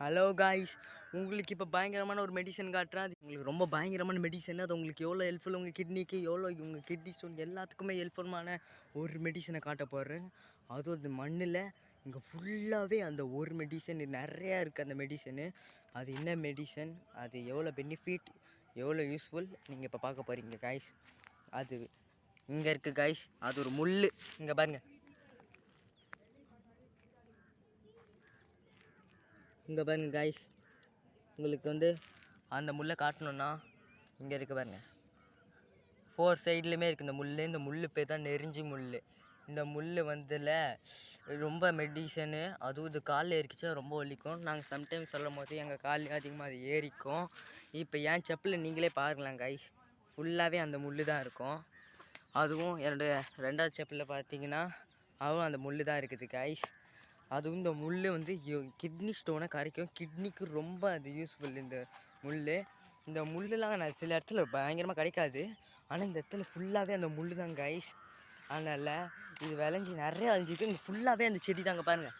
Hello guys, உங்களுக்கு இப்போ பயங்கரமான ஒரு மெடிசன் காட்டுறேன். அது உங்களுக்கு ரொம்ப பயங்கரமான மெடிசன். அது உங்களுக்கு எவ்வளோ ஹெல்ப்ஃபுல், உங்கள் கிட்னிக்கு எவ்வளோ, உங்கள் கிட்னி ஸ்டோன் எல்லாத்துக்குமே ஹெல்ப்ஃபுல்லான ஒரு மெடிசனை காட்ட போடுறேன். அதுவும் அந்த மண்ணில் இங்கே ஃபுல்லாகவே அந்த ஒரு மெடிசன் நிறையா இருக்குது. அந்த மெடிசனு அது என்ன மெடிசன், அது எவ்வளோ பெனிஃபிட், எவ்வளோ யூஸ்ஃபுல் நீங்கள் இப்போ பார்க்க போகிறீங்க காய்ஸ். அது இங்கே இருக்குது காய்ஸ். அது ஒரு முள், இங்கே பாருங்கள். இங்கே பாருங்கள் காய்ஸ், உங்களுக்கு அந்த முள்ளை காட்டணுன்னா இங்கே இருக்குது பாருங்கள். 4 சைட்லேயுமே இருக்குது இந்த முள். இந்த முள் பேர் தான் நெருஞ்சி முள். இந்த முள் ரொம்ப மெடிசனு. அதுவும் இது காலில் ஏறிக்கிச்சா ரொம்ப வலிக்கும். நாங்கள் சம்டைம்ஸ் சொல்லும் போது எங்கள் கால்லையும் அதிகமாக அது ஏறிக்கும். இப்போ என் செப்பில் நீங்களே பாருங்களேன் காய்ஸ், ஃபுல்லாகவே அந்த முள் தான் இருக்கும். அதுவும் என்னுடைய 2வது செப்பில் பார்த்தீங்கன்னா அதுவும் அந்த முள் தான் இருக்குது காய்ஸ். அதுவும் இந்த முள் கிட்னி ஸ்டோனை கரைக்கும். கிட்னிக்கு ரொம்ப அது யூஸ்ஃபுல் இந்த முள். இந்த முள்ளெலாம் நான் சில இடத்துல பயங்கரமாக கிடைக்காது, ஆனால் இந்த இடத்துல ஃபுல்லாகவே அந்த முள் தான் காய்ஸ். அதனால் இது விளைஞ்சி நிறையா அழிஞ்சிருக்கு. இங்கே ஃபுல்லாகவே அந்த செடி தாங்க பாருங்கள்.